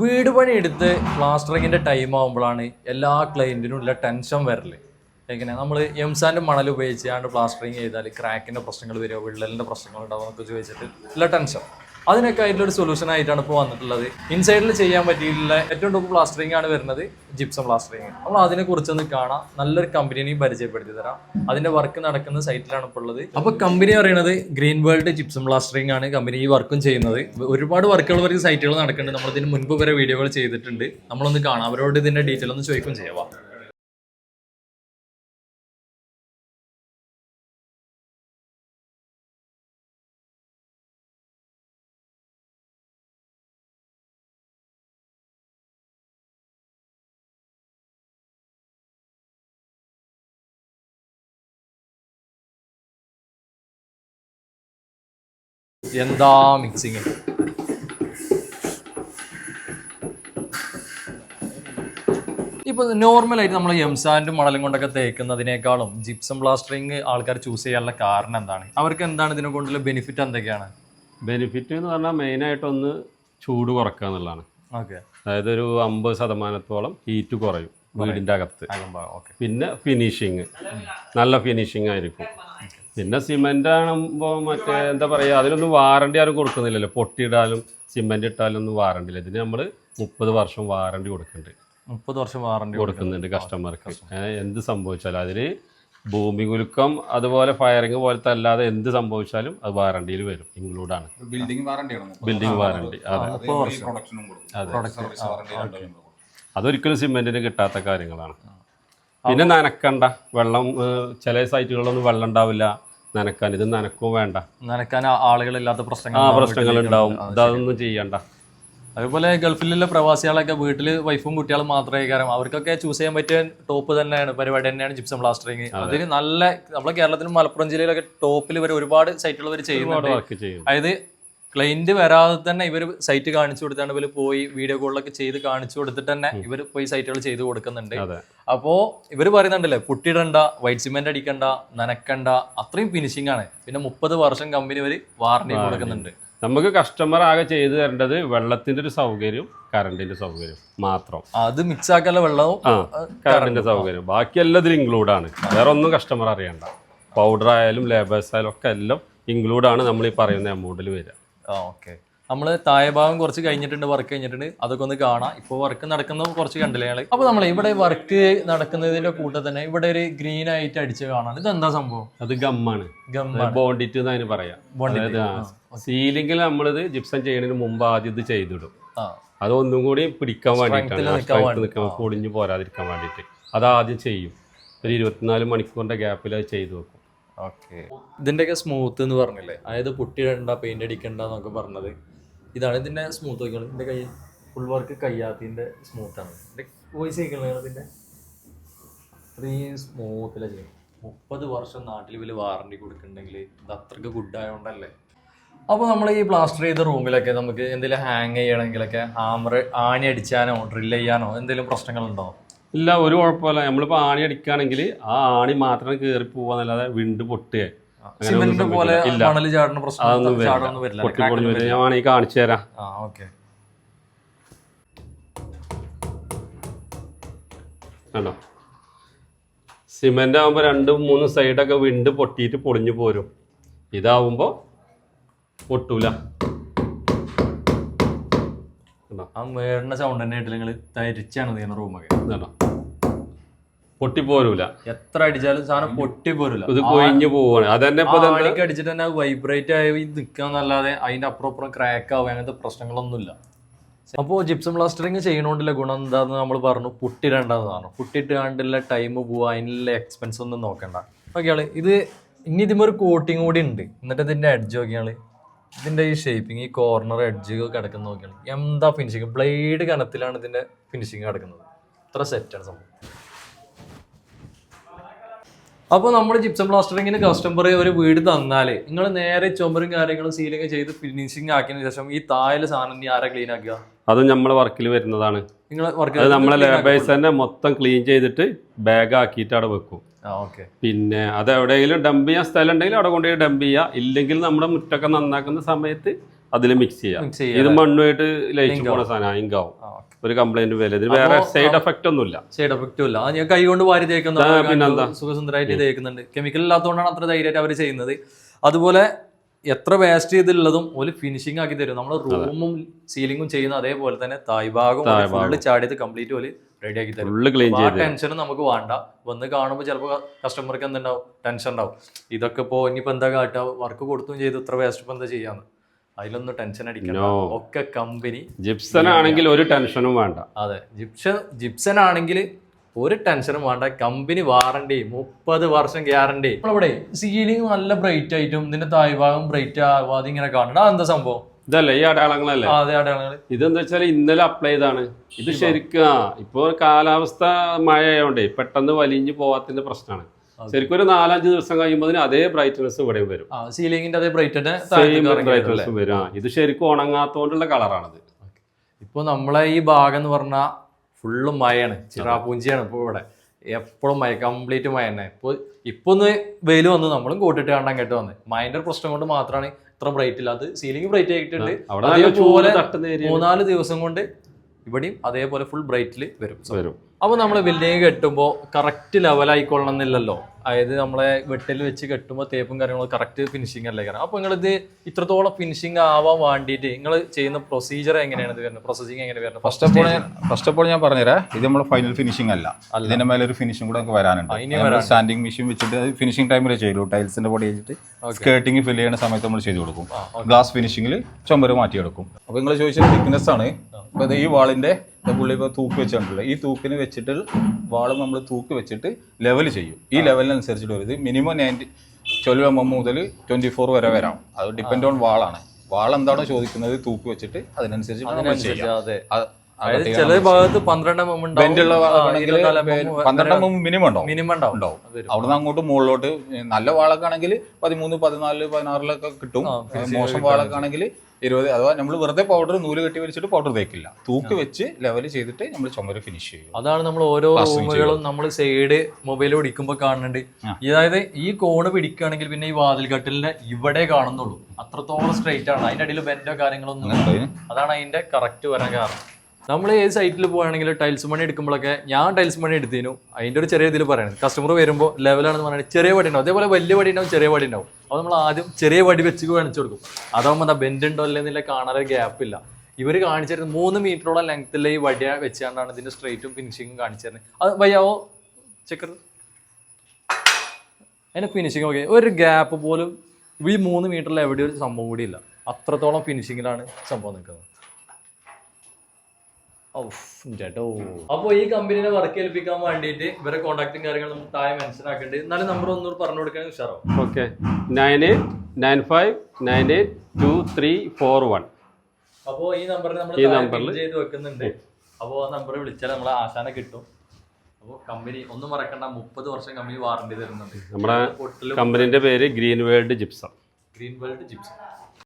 വീട് പണി എടുത്ത് പ്ലാസ്റ്ററിങ്ങിന്റെ ടൈം ആകുമ്പോഴാണ് എല്ലാ ക്ലയന്റിനും ഉള്ള ടെൻഷൻ വരല്. എങ്ങനെ നമ്മൾ എംസാൻ്റെ മണൽ ഉപയോഗിച്ചാണ്ട് പ്ലാസ്റ്ററിങ് ചെയ്താൽ ക്രാക്കിന്റെ പ്രശ്നങ്ങൾ വരുമോ, വിള്ളലിന്റെ പ്രശ്നങ്ങൾ ഉണ്ടാവും എന്നൊക്കെ ചോദിച്ചിട്ട് ഉള്ള ടെൻഷൻ. അതിനൊക്കെ ആയിട്ടുള്ള ഒരു സൊല്യൂഷൻ ആയിട്ടാണ് ഇപ്പോൾ വന്നിട്ടുള്ളത്. ഇൻസൈഡിൽ ചെയ്യാൻ പറ്റിയിട്ടുള്ള ഏറ്റവും ടോപ്പ് പ്ലാസ്റ്ററിംഗ് ആണ് വരുന്നത്, ജിപ്സം പ്ലാസ്റ്ററിങ്. നമ്മൾ അതിനെ കുറിച്ചൊന്ന് കാണാം, നല്ലൊരു കമ്പനിയെയും പരിചയപ്പെടുത്തി തരാം. അതിന്റെ വർക്ക് നടക്കുന്ന സൈറ്റിലാണ് ഇപ്പോൾ ഉള്ളത്. അപ്പൊ കമ്പനി പറയുന്നത് ഗ്രീൻ വേൾഡ് ജിപ്സം പ്ലാസ്റ്ററിംഗ് ആണ് കമ്പനി ഈ വർക്കും ചെയ്യുന്നത്. ഒരുപാട് വർക്കുകൾ വരെ സൈറ്റുകൾ നടക്കുന്നുണ്ട്. നമ്മൾ ഇതിന് മുൻപ് വരെ വീഡിയോകൾ ചെയ്തിട്ടുണ്ട്. നമ്മളൊന്ന് കാണാം, അവരോട് ഇതിന്റെ ഡീറ്റെയിൽ ഒന്ന് ചോദിക്കും ചെയ്യാം. എന്താ മിക്സിങ്! ഇപ്പോൾ നോർമലായിട്ട് നമ്മൾ എംസാൻഡും മണലും കൊണ്ടൊക്കെ തേക്കുന്നതിനേക്കാളും ജിപ്സം പ്ലാസ്റ്ററിങ് ആൾക്കാർ ചൂസ് ചെയ്യാനുള്ള കാരണം എന്താണ്? അവർക്ക് എന്താണ് ഇതിനെ കൊണ്ടുള്ള ബെനിഫിറ്റ് എന്തൊക്കെയാണ്? ബെനിഫിറ്റ് എന്ന് പറഞ്ഞാൽ മെയിനായിട്ടൊന്ന് ചൂട് കുറക്കുക എന്നുള്ളതാണ്. ഓക്കെ, അതായത് ഒരു 50% ഹീറ്റ് കുറയും വീടിൻ്റെ അകത്ത്. പിന്നെ ഫിനിഷിങ് നല്ല ഫിനിഷിങ് ആയിരിക്കും. പിന്നെ സിമെൻ്റ് ആകുമ്പോൾ മറ്റേ എന്താ പറയുക, അതിനൊന്നും വാറണ്ടി ആരും കൊടുക്കുന്നില്ലല്ലോ. പൊട്ടിയിടാലും സിമെൻ്റ് ഇട്ടാലും ഒന്നും വാറണ്ടി ഇല്ല. ഇതിന് നമ്മൾ 30 വർഷം വാറണ്ടി കൊടുക്കുന്നുണ്ട്. 30 വർഷം വാറണ്ടി കൊടുക്കുന്നുണ്ട് കസ്റ്റമർക്ക്. എന്ത് സംഭവിച്ചാലും അതിന് ഭൂമി കുലുക്കം അതുപോലെ ഫയറിങ് പോലത്തെ അല്ലാതെ എന്ത് സംഭവിച്ചാലും അത് വാറണ്ടിയിൽ വരും, ഇൻക്ലൂഡാണ്. Building warranty. അതെ, അതൊരിക്കലും സിമെന്റിന് കിട്ടാത്ത കാര്യങ്ങളാണ്. പിന്നെ നനക്കണ്ട, വെള്ളം ചില സൈറ്റുകളിലൊന്നും വെള്ളം ഉണ്ടാവില്ല നനക്കാൻ. ഇത് നനക്കും വേണ്ട, നനക്കാൻ ആളുകളില്ലാത്ത പ്രശ്നങ്ങൾ ഉണ്ടാവും. ഇതൊന്നും ചെയ്യണ്ട. അതുപോലെ ഗൾഫിലുള്ള പ്രവാസികളൊക്കെ വീട്ടിൽ വൈഫും കുട്ടികളും മാത്രമേ കാരണം അവർക്കൊക്കെ ചൂസ് ചെയ്യാൻ പറ്റിയ ടോപ്പ് തന്നെയാണ് പരിപാടി തന്നെയാണ് ജിപ്സം പ്ലാസ്റ്ററിങ്. അതിന് നല്ല നമ്മളെ കേരളത്തിലും മലപ്പുറം ജില്ലയിലൊക്കെ ടോപ്പിൽ ഇവർ ഒരുപാട് സൈറ്റുകൾ ഇവർ ചെയ്യുന്നുണ്ട്. അതായത് ക്ലൈന്റ് വരാതെ തന്നെ ഇവർ സൈറ്റ് കാണിച്ചു കൊടുത്താണ് ഇവർ പോയി വീഡിയോ കോളിലൊക്കെ ചെയ്ത് കാണിച്ചു കൊടുത്തിട്ട് തന്നെ ഇവർ പോയി സൈറ്റുകൾ ചെയ്ത് കൊടുക്കുന്നുണ്ട്. അപ്പോൾ ഇവർ പറയുന്നുണ്ടല്ലേ, പുട്ടിടണ്ട, വൈറ്റ് സിമെന്റ് അടിക്കണ്ട, നനക്കണ്ട, അത്രയും ഫിനിഷിംഗ് ആണ്. പിന്നെ 30 വർഷം കമ്പനി ഇവർ വാറണ്ടി കൊടുക്കുന്നുണ്ട്. നമുക്ക് കസ്റ്റമർ ആകെ ചെയ്തു തരേണ്ടത് വെള്ളത്തിന്റെ ഒരു സൗകര്യം, കറണ്ടിന്റെ സൗകര്യം മാത്രം. അത് മിക്സ് ആക്കാനുള്ള വെള്ളവും കറണ്ടിന്റെ സൗകര്യം, ബാക്കി എല്ലാം ഇതിൽ ഇൻക്ലൂഡാണ്. വേറെ ഒന്നും കസ്റ്റമർ അറിയണ്ട. പൗഡർ ആയാലും ലേബേഴ്സ് ആയാലും ഒക്കെ എല്ലാം ഇൻക്ലൂഡാണ് നമ്മൾ ഈ പറയുന്ന എമൗണ്ടിൽ വരിക. ഓക്കെ, നമ്മൾ താഴെ ഭാഗം കുറച്ച് കഴിഞ്ഞിട്ടുണ്ട്, വർക്ക് കഴിഞ്ഞിട്ടുണ്ട്. അതൊക്കെ ഒന്ന് കാണാം. ഇപ്പോൾ വർക്ക് നടക്കുന്ന കുറച്ച് കണ്ടില്ലേ ഞങ്ങൾ. അപ്പോൾ നമ്മൾ ഇവിടെ വർക്ക് നടക്കുന്നതിന്റെ കൂട്ടത്തിൽ തന്നെ ഇവിടെ ഒരു ഗ്രീൻ ആയിട്ട് അടിച്ച് കാണാൻ. ഇത് എന്താ സംഭവം? അത് ഗമ്മാണ്, ബോണ്ടിറ്റ് എന്ന് അതിന് പറയാം. സീലിംഗിൽ നമ്മളിത് ജിപ്സം ചെയ്യുന്നതിന് മുമ്പ് ആദ്യം ഇത് ചെയ്തിടും. അതൊന്നും കൂടി പിടിക്കാൻ വേണ്ടിയിട്ടാണ്, പൊടിഞ്ഞു പോരാതിരിക്കാൻ വേണ്ടിയിട്ട് അത് ആദ്യം ചെയ്യും. ഒരു 24 മണിക്കൂറിന്റെ ഗ്യാപ്പിൽ അത് ചെയ്തു വെക്കും. ഓക്കെ, ഇതിന്റെയൊക്കെ സ്മൂത്ത് എന്ന് പറഞ്ഞില്ലേ, അതായത് പുട്ടിയിടണ്ട, പെയിന്റ് അടിക്കണ്ട എന്നൊക്കെ പറഞ്ഞത് ഇതാണ്. ഇതിന്റെ സ്മൂത്ത് നോക്കിയാണ്. ഇതിന്റെ കൈ ഫുൾ വർക്ക് കയ്യാത്തിന്റെ സ്മൂത്താണ്. ഇതിന്റെ വോയിസ് കേൾക്കുന്നത് ഇതിന്റെ അത്രയും സ്മൂത്തിലാണ് ചെയ്യും. 30 വർഷം നാട്ടിൽ വലിയ വാറണ്ടി കൊടുക്കുന്നുണ്ടെങ്കിൽ ഇത് അത്രയ്ക്ക് ഗുഡ് ആയതുകൊണ്ടല്ലേ. അപ്പോൾ നമ്മൾ ഈ പ്ലാസ്റ്റർ ചെയ്ത റൂമിലൊക്കെ നമുക്ക് എന്തെങ്കിലും ഹാങ് ചെയ്യണമെങ്കിലൊക്കെ ആണി അടിച്ചാനോ ഡ്രിൽ ചെയ്യാനോ എന്തെങ്കിലും പ്രശ്നങ്ങളുണ്ടോ? ഇല്ല, ഒരു കുഴപ്പമില്ല. നമ്മളിപ്പോൾ ആണി അടിക്കുകയാണെങ്കിൽ ആ ആണി മാത്രം കയറി പോവാന്നല്ലാതെ വിണ്ട് പൊട്ടുക സിമെന്റ് പോലെ മണൽ ചാടുന്ന അതൊന്നും വരില്ല. ഞാൻ ആണെങ്കിൽ കാണിച്ചു തരാം. കണ്ടോ, സിമെന്റ് ആകുമ്പോൾ 2-3 സൈഡൊക്കെ വിണ്ട് പൊട്ടിയിട്ട് പൊളിഞ്ഞു പോരും. ഇതാവുമ്പോൾ പൊട്ടൂല. ആ മേടിന്റെ സൗണ്ട് തന്നെ ആയിട്ട് നിങ്ങൾ തരിച്ചാണ് ചെയ്യുന്ന റൂമൊക്കെ. പൊട്ടിപ്പോരൂല, എത്ര അടിച്ചാലും സാധനം പൊട്ടിപ്പോരൂല. ഇത് കൊഴിഞ്ഞു പോവാണ്. അതന്നെ അടിച്ചിട്ട് തന്നെ വൈബ്രേറ്റ് ആയി നിൽക്കാന്നല്ലാതെ അതിന്റെ അപ്പുറം ക്രാക്ക് ആവുക അങ്ങനത്തെ പ്രശ്നങ്ങളൊന്നുമില്ല. അപ്പോൾ ജിപ്സം പ്ലാസ്റ്ററിങ് ചെയ്യണോണ്ടില്ല ഗുണം എന്താന്ന് നമ്മൾ പറഞ്ഞു, പുട്ടിടേണ്ടതാണ്. പുട്ടിട്ട് കണ്ടുള്ള ടൈം പോവുക, അതിനുള്ള എക്സ്പെൻസ് ഒന്നും നോക്കണ്ട. ഓക്കെയാണ്. ഇത് ഇനി ഇതിന് ഒരു കോട്ടിങ് കൂടി ഉണ്ട്. എന്നിട്ട് ഇതിന്റെ എഡ്ജ് നോക്കിയാള്, ഇതിന്റെ ഈ ഷേപ്പിങ്, ഈ കോർണർ എഡ്ജ് കിടക്കുന്ന നോക്കിയാണ് എന്താ ഫിനിഷിങ്. ബ്ലേഡ് കനത്തിലാണ് ഇതിന്റെ ഫിനിഷിങ് കിടക്കുന്നത്. ഇത്ര സെറ്റാണ് സംഭവം. അപ്പോൾ നമ്മൾ ജിപ്സം പ്ലാസ്റ്ററിങ്ങിന് കസ്റ്റമർ ഒരു വീട് തന്നാല് നിങ്ങൾ നേരെ ചുമരും കാര്യങ്ങളും സീലിംഗ് ചെയ്ത് ഫിനിഷിംഗ് ആക്കിയതിനു ശേഷം ഈ താഴെ സാധനം നീ ആരാ ക്ലീൻ ആക്കുക? അത് നമ്മളെ വർക്കിൽ വരുന്നതാണ്. നമ്മളെ ലേബേഴ്സ് തന്നെ മൊത്തം ക്ലീൻ ചെയ്തിട്ട് ബാഗ് ആക്കിയിട്ട് അവിടെ വെക്കും. പിന്നെ അത് എവിടെയെങ്കിലും ഡംപ് ചെയ്യാൻ സ്ഥലം ഉണ്ടെങ്കിൽ അവിടെ കൊണ്ടുപോയി ഡംപ് ചെയ്യുക. ഇല്ലെങ്കിൽ നമ്മുടെ മുറ്റൊക്കെ നന്നാക്കുന്ന സമയത്ത് അതിൽ മിക്സ് ചെയ്യാം. Mix ചെയ്യാം, ഇത് മണ്ണുമായിട്ട് ലയിച്ചു പോണ സാധനം ഇങ്കാവും. ഒരു കംപ്ലൈന്റ് വരും. ഇതിന് വേറെ സൈഡ് എഫക്റ്റ് ഒന്നുമില്ല. സൈഡ് എഫക്റ്റും ഇല്ല. ഞാൻ കൈ കൊണ്ട് വാരി തേക്കുന്ന സുഖസുന്ദരമായിട്ട് തേക്കുന്നുണ്ട്. കെമിക്കൽ ഇല്ലാത്തതുകൊണ്ടാണ് അത്ര ധൈര്യമായിട്ട് അവർ ചെയ്യുന്നത്. അതുപോലെ എത്ര വേസ്റ്റ് ചെയ്തുള്ളതും ഒരു ഫിനിഷിംഗ് ആക്കി തരും. നമ്മൾ റൂമും സീലിംഗും ചെയ്യുന്ന അതേപോലെ തന്നെ തായ്ഭാഗം ഫുള്ള് ചാടിയത് കംപ്ലീറ്റ് പോലെ റെഡി ആക്കി തരും. ആ ടെൻഷനും നമുക്ക് വേണ്ട. വന്ന് കാണുമ്പോൾ ചിലപ്പോൾ കസ്റ്റമർക്ക് എന്തുണ്ടാവും, ടെൻഷൻ ഉണ്ടാവും. ഇതൊക്കെ ഇപ്പോൾ ഇനിയിപ്പോൾ എന്താ കാട്ടുക, വർക്ക് കൊടുത്തും ചെയ്തു ഇത്ര വേസ്റ്റ് ഇപ്പം എന്താ ചെയ്യാന്ന്, അതിലൊന്നും ടെൻഷൻ അടിക്കണം. ഒക്കെ കമ്പനി ജിപ്സൺ ആണെങ്കിൽ ഒരു ടെൻഷനും വേണ്ട. അതെ, ജിപ്സൺ ആണെങ്കിൽ ഒരു ടെൻഷനും വേണ്ട. കമ്പനി വാറണ്ടി 30 വർഷം ഗ്യാരണ്ടി. നമ്മളിവിടെ സീലിംഗ് നല്ല ബ്രൈറ്റ് ആയിട്ടും ഇതിന്റെ താഴ്ഭാഗം ബ്രൈറ്റ് ആവാതെ ഇങ്ങനെ കാണണം. എന്താ സംഭവം? ഇതല്ലേ ഈ അടയാളങ്ങളല്ലേ? അതെ, അടയാളങ്ങൾ. ഇതെന്താ വെച്ചാൽ ഇന്നലെ അപ്ലൈ ചെയ്താണ്. ഇത് ശരിക്കും ഇപ്പോൾ കാലാവസ്ഥ മഴ ആയതുകൊണ്ടേ പെട്ടെന്ന് വലിഞ്ഞു പോവാത്തിന്റെ പ്രശ്നമാണ്. ശരിക്കും ഒരു 4-5 ദിവസം കഴിയുമ്പോൾ അതേ ബ്രൈറ്റ്നസ് ഇവിടെയും വരും. സീലിംഗിന്റെ അതേ ബ്രൈറ്റ്നസ് വരും. ഇത് ശരിക്കും ഉണങ്ങാത്തോണ്ടുള്ള കളറാണിത്. ഇപ്പൊ നമ്മളെ ഈ ഭാഗം എന്ന് പറഞ്ഞാൽ ഫുള്ള് മഴയാണ്, ചിറാപ്പൂഞ്ചിയാണ്. ഇപ്പോൾ ഇവിടെ എപ്പോഴും മഴ, കംപ്ലീറ്റ് മഴ തന്നെ. ഇപ്പൊ ഒന്ന് വെയിൽ വന്നു, നമ്മളും കൂട്ടിട്ട് കണ്ട് അങ്ങോട്ട് വന്ന്. മഴന്റെ ഒരു പ്രശ്നം കൊണ്ട് മാത്രമാണ് ഇത്ര ബ്രൈറ്റ് ഇല്ലാത്തത്. സീലിംഗ് ബ്രൈറ്റ് ആയിട്ടുണ്ട്. അതേപോലെ 3-4 ദിവസം കൊണ്ട് ഇവിടെയും അതേപോലെ ഫുൾ ബ്രൈറ്റിൽ വരും. അപ്പോൾ നമ്മൾ ബിൽഡിങ് കെട്ടുമ്പോൾ കറക്റ്റ് ലെവലായിക്കൊള്ളണം എന്നില്ലല്ലോ. അതായത് നമ്മളെ വെട്ടിൽ വെച്ച് കെട്ടുമ്പോൾ തേപ്പും കാര്യങ്ങളും കറക്റ്റ് ഫിനിഷിംഗ് അല്ലേ കാരണം. അപ്പോൾ നിങ്ങളിത് ഇത്രത്തോളം ഫിനിഷിംഗ് ആവാൻ വേണ്ടിയിട്ട് നിങ്ങൾ ചെയ്യുന്ന പ്രൊസീജിയർ എങ്ങനെയാണ് ഇത് വരുന്നത്, പ്രോസസ്സിങ് എങ്ങനെ വരുന്നത്? ഫസ്റ്റ് ഓഫ് ഓൾ ഞാൻ പറഞ്ഞുതരാം, ഇത് നമ്മൾ ഫൈനൽ ഫിനിഷിംഗ് അല്ല. ഇതിന്റെ മേലെ ഒരു ഫിനിഷിംഗ് കൂടെ നമുക്ക് വരാനുണ്ട്. സ്റ്റാൻഡിങ് മെഷീൻ വെച്ചിട്ട് ഫിനിഷിംഗ് ടൈമിൽ ചെയ്തു. ടൈൽസിന്റെ പൊടി വെച്ചിട്ട് സ്കേർട്ടിങ് ഫിൽ ചെയ്യുന്ന സമയത്ത് നമ്മൾ ചെയ്ത് കൊടുക്കും. ഗ്ലാസ് ഫിനിഷിംഗിൽ ചുമര് മാറ്റിയെടുക്കും. അപ്പോൾ നിങ്ങൾ ചോദിച്ചത് തിക്നെസ് ആണ്. അപ്പോൾ ഈ വാളിന്റെ പുള്ളി ഇപ്പോൾ തൂക്ക് വെച്ചിട്ടുള്ളത്, ഈ തൂക്കിന് വെച്ചിട്ട് വാള് നമ്മൾ തൂക്ക് വെച്ചിട്ട് ലെവൽ ചെയ്യും. ഈ ലെവലിനനുസരിച്ചിട്ട് വരുന്നത് മിനിമം 12 mm മുതൽ 24 വരെ വരാം. അത് ഡിപ്പെൻഡ് ഓൺ വാളാണ്. വാൾ എന്താണോ ചോദിക്കുന്നത് തൂക്ക് വെച്ചിട്ട് അതിനനുസരിച്ച് ചില ഭാഗത്ത് 12 mm ബെൻഡുള്ള 12 mm മിനിമം ഉണ്ടാവും. അവിടുന്ന് അങ്ങോട്ട് മുകളിലോട്ട് നല്ല വാളൊക്കെ ആണെങ്കിൽ 13, 14, 16 കിട്ടും. മോശം വാളൊക്കെ ആണെങ്കിൽ 20. അഥവാ നമ്മൾ വെറുതെ പൗഡർ നൂല് കെട്ടി വലിച്ചിട്ട് പൗഡർ തേക്കില്ല, തൂക്ക് വെച്ച് ലെവൽ ചെയ്തിട്ട് നമ്മൾ ചുമര് ഫിനിഷ് ചെയ്യും. അതാണ് നമ്മൾ ഓരോ റൂമുകളും നമ്മൾ സൈഡ് മൊബൈൽ പിടിക്കുമ്പോൾ കാണുന്നുണ്ട്. അതായത് ഈ കോണ് പിടിക്കുകയാണെങ്കിൽ പിന്നെ ഈ വാതിൽ കട്ടിലിന്റെ ഇവിടെ കാണുന്നുള്ളൂ. അത്രത്തോളം സ്ട്രൈറ്റ് ആണ്. അതിന്റെ അടിയിൽ ബെൻഡോ കാര്യങ്ങളൊന്നും. അതാണ് അതിന്റെ കറക്റ്റ് വരാൻ കാരണം. നമ്മൾ ഏത് സൈറ്റിൽ പോകുകയാണെങ്കിൽ ടൈൽസ് പണി എടുക്കുമ്പോഴൊക്കെ, ഞാൻ ടൈൽസ് പണി എടുത്തിനു, അതിൻ്റെ ഒരു ചെറിയ ഇതിൽ പറയുന്നത് കസ്റ്റമർ വരുമ്പോൾ ലെവലാണെന്ന് പറഞ്ഞാൽ ചെറിയ വടി ഉണ്ടാവും. അതേപോലെ വലിയ വടി ഉണ്ടാവും, ചെറിയ വടി ഉണ്ടാവും. അപ്പോൾ നമ്മൾ ആദ്യം ചെറിയ വടി വെച്ച് കാണിച്ചു കൊടുക്കും. അതാകുമ്പോൾ എന്താ ബെൻഡ് ഉണ്ടോ അല്ലെന്നില്ല കാണാൻ ഗ്യാപ്പില്ല. ഇവർ കാണിച്ചിരുന്നത് 3 മീറ്ററോളം ലെങ്ത്തിലെ ഈ വടിയ വെച്ചാണ്ടാണ് ഇതിൻ്റെ സ്ട്രൈറ്റും ഫിനിഷിങ്ങും കാണിച്ചു തരുന്നത്. അത് വയ്യാവോ ചെക്കർ? അതിൻ്റെ ഫിനിഷിങ് ഓക്കെ, ഒരു ഗ്യാപ്പ് പോലും ഈ 3 മീറ്ററിൽ എവിടെയും ഒരു സംഭവം കൂടി ഇല്ല. അത്രത്തോളം ഫിനിഷിങ്ങിലാണ് സംഭവം നിൽക്കുന്നത്. അപ്പോൾ ഈ കമ്പനിനെ വർക്ക് ഏൽപ്പിക്കാൻ വേണ്ടിയിട്ട് ഇവരെ കോൺടാക്റ്റും കാര്യങ്ങളും നമുക്ക് താഴെ മനസ്സിലാക്കേണ്ടത്. എന്നാലും നമ്പർ ഒന്നുകൂടി പറഞ്ഞു കൊടുക്കാൻ ഉഷാറോ? ഓക്കെ, 9895982341. അപ്പോൾ ഈ നമ്പറിൽ നമ്മൾ ചെയ്ത് വെക്കുന്നുണ്ട്. അപ്പോൾ ആ നമ്പർ വിളിച്ചാൽ നമ്മളെ ആശാനെ കിട്ടും. അപ്പോൾ കമ്പനി ഒന്നും മറക്കണ്ട, 30 വർഷം കമ്പനി വാറണ്ടി തരുന്നുണ്ട്. നമ്മുടെ കമ്പനിന്റെ പേര് green world gypsum. Green world gypsum.